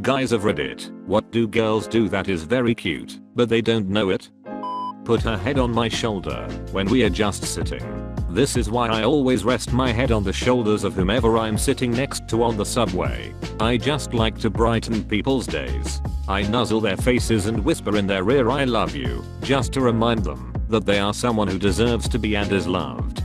Guys of Reddit, what do girls do that is very cute, but they don't know it? Put her head on my shoulder when we are just sitting. This is why I always rest my head on the shoulders of whomever I'm sitting next to on the subway. I just like to brighten people's days. I nuzzle their faces and whisper in their ear I love you, just to remind them that they are someone who deserves to be and is loved.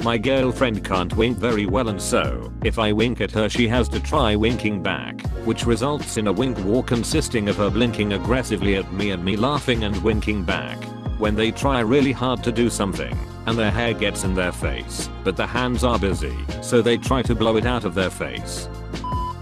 My girlfriend can't wink very well, and so, if I wink at her she has to try winking back, which results in a wink war consisting of her blinking aggressively at me and me laughing and winking back. When they try really hard to do something, and their hair gets in their face, but the hands are busy, so they try to blow it out of their face.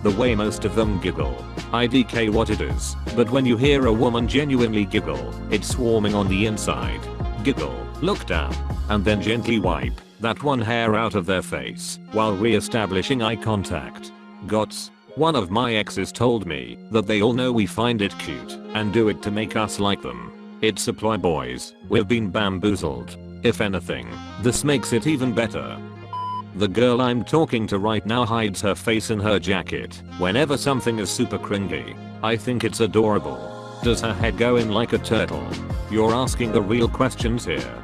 The way most of them giggle, IDK what it is, but when you hear a woman genuinely giggle, it's swarming on the inside. Giggle, look down, and then gently wipe that one hair out of their face while re-establishing eye contact. Gots. One of my exes told me that they all know we find it cute and do it to make us like them. It's a ploy, boys. We've been bamboozled. If anything, this makes it even better. The girl I'm talking to right now hides her face in her jacket whenever something is super cringy. I think it's adorable. Does her head go in like a turtle? You're asking the real questions here.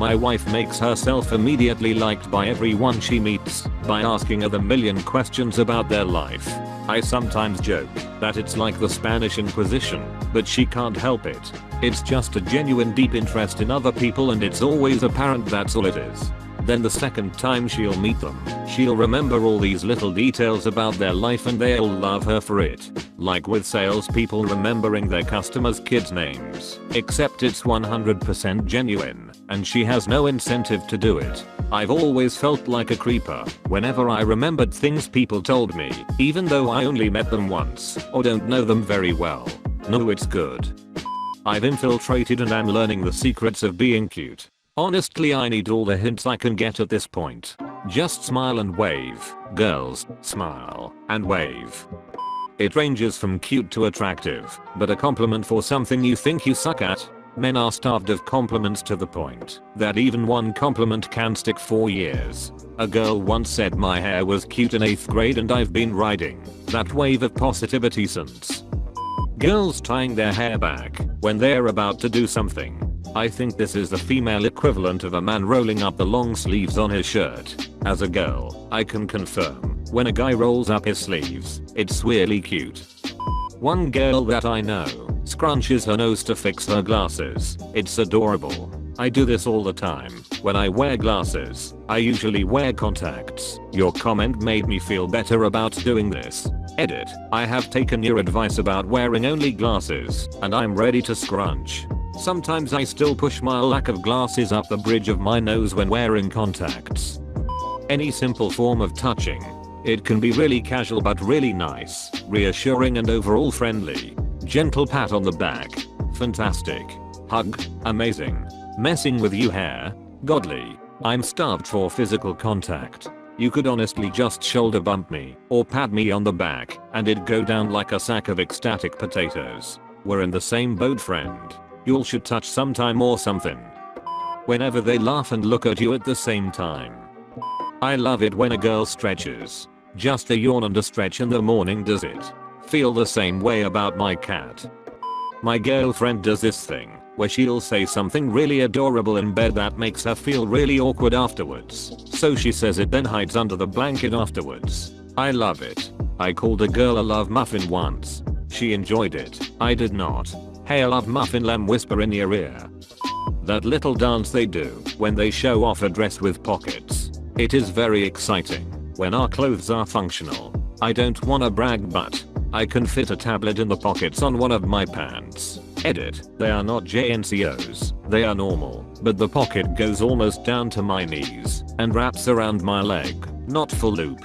My wife makes herself immediately liked by everyone she meets by asking her the million questions about their life. I sometimes joke that it's like the Spanish Inquisition, but she can't help it. It's just a genuine deep interest in other people, and it's always apparent that's all it is. Then the second time she'll meet them, she'll remember all these little details about their life and they'll love her for it. Like with salespeople remembering their customers' kids' names. Except it's 100% genuine, and she has no incentive to do it. I've always felt like a creeper whenever I remembered things people told me, even though I only met them once or don't know them very well. No, it's good. I've infiltrated and am learning the secrets of being cute. Honestly, I need all the hints I can get at this point. Just smile and wave. Girls, smile and wave. It ranges from cute to attractive, but a compliment for something you think you suck at? Men are starved of compliments to the point that even one compliment can stick for years. A girl once said my hair was cute in 8th grade, and I've been riding that wave of positivity since. Girls tying their hair back when they're about to do something. I think this is the female equivalent of a man rolling up the long sleeves on his shirt. As a girl, I can confirm, when a guy rolls up his sleeves, it's really cute. One girl that I know scrunches her nose to fix her glasses. It's adorable. I do this all the time. When I wear glasses, I usually wear contacts. Your comment made me feel better about doing this. Edit. I have taken your advice about wearing only glasses, and I'm ready to scrunch. Sometimes I still push my lack of glasses up the bridge of my nose when wearing contacts. Any simple form of touching. It can be really casual but really nice, reassuring and overall friendly. Gentle pat on the back. Fantastic. Hug. Amazing. Messing with you hair. Godly. I'm starved for physical contact. You could honestly just shoulder bump me or pat me on the back and it'd go down like a sack of ecstatic potatoes. We're in the same boat, friend. You should touch sometime or something. Whenever they laugh and look at you at the same time. I love it when a girl stretches. Just a yawn and a stretch in the morning does it. Feel the same way about my cat. My girlfriend does this thing where she'll say something really adorable in bed that makes her feel really awkward afterwards. So she says it, then hides under the blanket afterwards. I love it. I called a girl a love muffin once. She enjoyed it. I did not. Hey, I love muffin, lamb whisper in your ear. That little dance they do when they show off a dress with pockets. It is very exciting when our clothes are functional. I don't wanna brag, but I can fit a tablet in the pockets on one of my pants. Edit. They are not JNCOs, they are normal, but the pocket goes almost down to my knees and wraps around my leg, not full loop.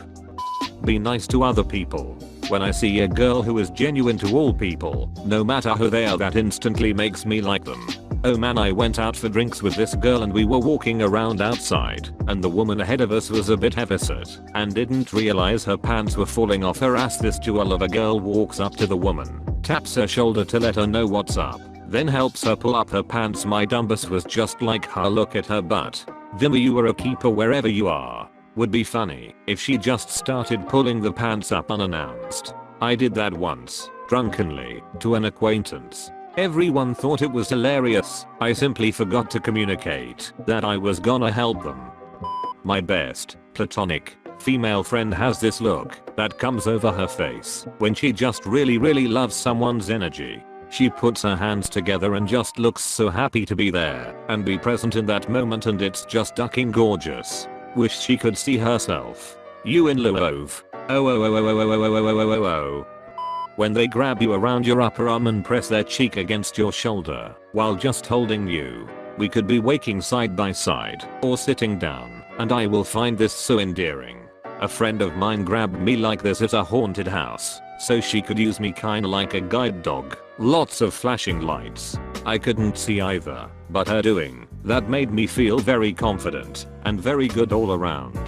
Be nice to other people. When I see a girl who is genuine to all people, no matter who they are, that instantly makes me like them. Oh man, I went out for drinks with this girl and we were walking around outside, and the woman ahead of us was a bit heavyset and didn't realize her pants were falling off her ass. This jewel of a girl walks up to the woman, taps her shoulder to let her know what's up, then helps her pull up her pants. My dumbus was just like, ha, look at her butt. Vimmer, you are a keeper wherever you are. Would be funny if she just started pulling the pants up unannounced. I did that once, drunkenly, to an acquaintance. Everyone thought it was hilarious. I simply forgot to communicate that I was gonna help them. My best, platonic, female friend has this look that comes over her face when she just really loves someone's energy. She puts her hands together and just looks so happy to be there and be present in that moment, and it's just ducking gorgeous. Wish she could see herself. You in lieu of. Oh. When they grab you around your upper arm and press their cheek against your shoulder while just holding you. We could be waking side by side or sitting down, and I will find this so endearing. A friend of mine grabbed me like this at a haunted house, so she could use me kinda like a guide dog. Lots of flashing lights. I couldn't see either, but her doing that made me feel very confident and very good all around.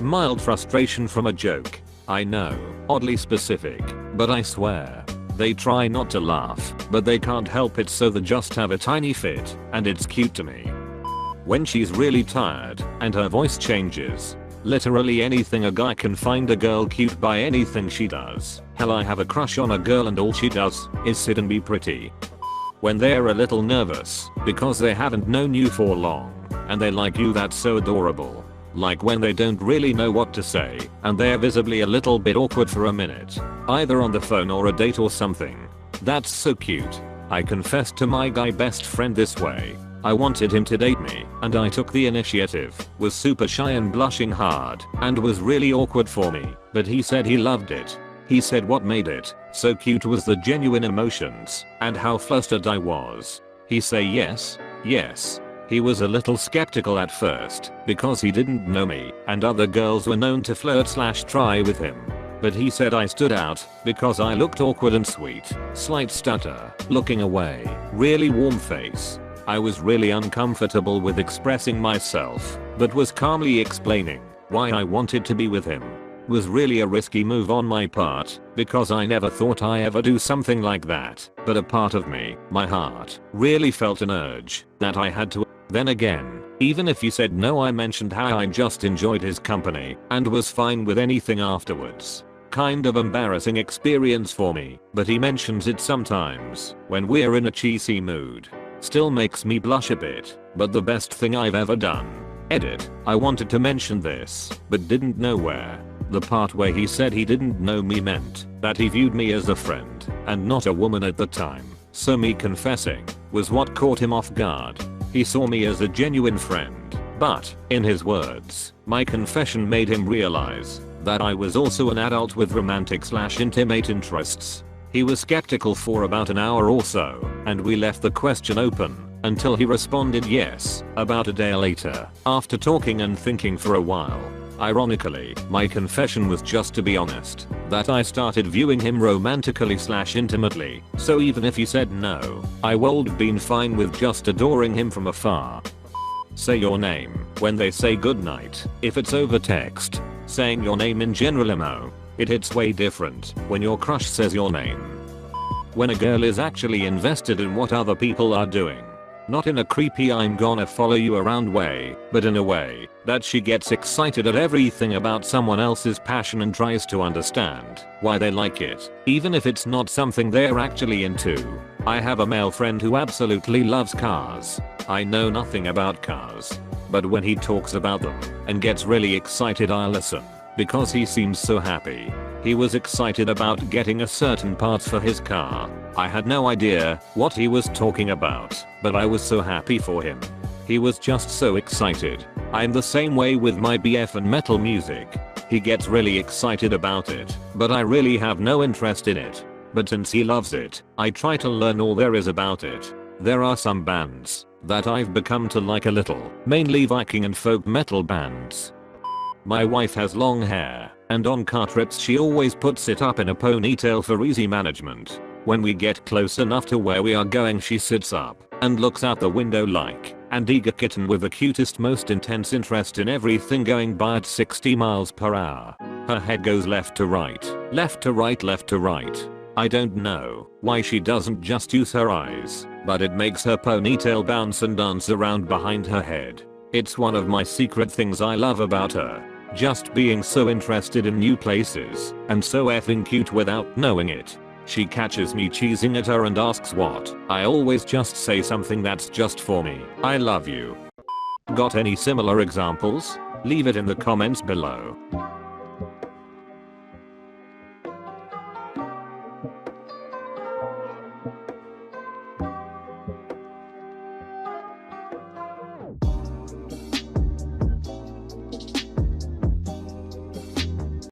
Mild frustration from a joke. I know, oddly specific, but I swear. They try not to laugh, but they can't help it, so they just have a tiny fit, and it's cute to me. When she's really tired and her voice changes. Literally anything a guy can find a girl cute by anything she does. Hell, I have a crush on a girl and all she does is sit and be pretty. When they're a little nervous because they haven't known you for long and they like you, that's so adorable. Like when they don't really know what to say and they're visibly a little bit awkward for a minute, either on the phone or a date or something. That's so cute. I confessed to my guy best friend this way. I wanted him to date me and I took the initiative, was super shy and blushing hard, and was really awkward for me, but he said he loved it. He said what made it so cute was the genuine emotions and how flustered I was. He say yes. He was a little skeptical at first because he didn't know me and other girls were known to flirt/try with him. But he said I stood out because I looked awkward and sweet, slight stutter, looking away, really warm face. I was really uncomfortable with expressing myself, but was calmly explaining why I wanted to be with him. Was really a risky move on my part, because I never thought I ever do something like that, but a part of me, my heart, really felt an urge that I had to. Then again, even if he said no, I mentioned how I just enjoyed his company and was fine with anything afterwards. Kind of embarrassing experience for me, but he mentions it sometimes when we're in a cheesy mood. Still makes me blush a bit, but the best thing I've ever done. Edit. I wanted to mention this, but didn't know where. The part where he said he didn't know me meant that he viewed me as a friend and not a woman at the time. So me confessing was what caught him off guard. He saw me as a genuine friend, but, in his words, my confession made him realize that I was also an adult with romantic/intimate interests. He was skeptical for about an hour or so, and we left the question open until he responded yes about a day later, after talking and thinking for a while. Ironically, my confession was just to be honest, that I started viewing him romantically/intimately, so even if he said no, I would been fine with just adoring him from afar. Say your name when they say goodnight, if it's over text. Saying your name in general emo. It hits way different when your crush says your name. When a girl is actually invested in what other people are doing. Not in a creepy I'm gonna follow you around way, but in a way that she gets excited at everything about someone else's passion and tries to understand why they like it, even if it's not something they're actually into. I have a male friend who absolutely loves cars. I know nothing about cars, but when he talks about them and gets really excited, I listen. Because he seems so happy. He was excited about getting a certain parts for his car. I had no idea what he was talking about, but I was so happy for him. He was just so excited. I'm the same way with my BF and metal music. He gets really excited about it, but I really have no interest in it. But since he loves it, I try to learn all there is about it. There are some bands that I've become to like a little, mainly Viking and folk metal bands. My wife has long hair, and on car trips she always puts it up in a ponytail for easy management. When we get close enough to where we are going, she sits up and looks out the window like an eager kitten with the cutest, most intense interest in everything going by at 60 miles per hour. Her head goes left to right, left to right, left to right. I don't know why she doesn't just use her eyes, but it makes her ponytail bounce and dance around behind her head. It's one of my secret things I love about her. Just being so interested in new places and so effing cute without knowing it. She catches me cheesing at her and asks what. I always just say something that's just for me. I love you. Got any similar examples? Leave it in the comments below.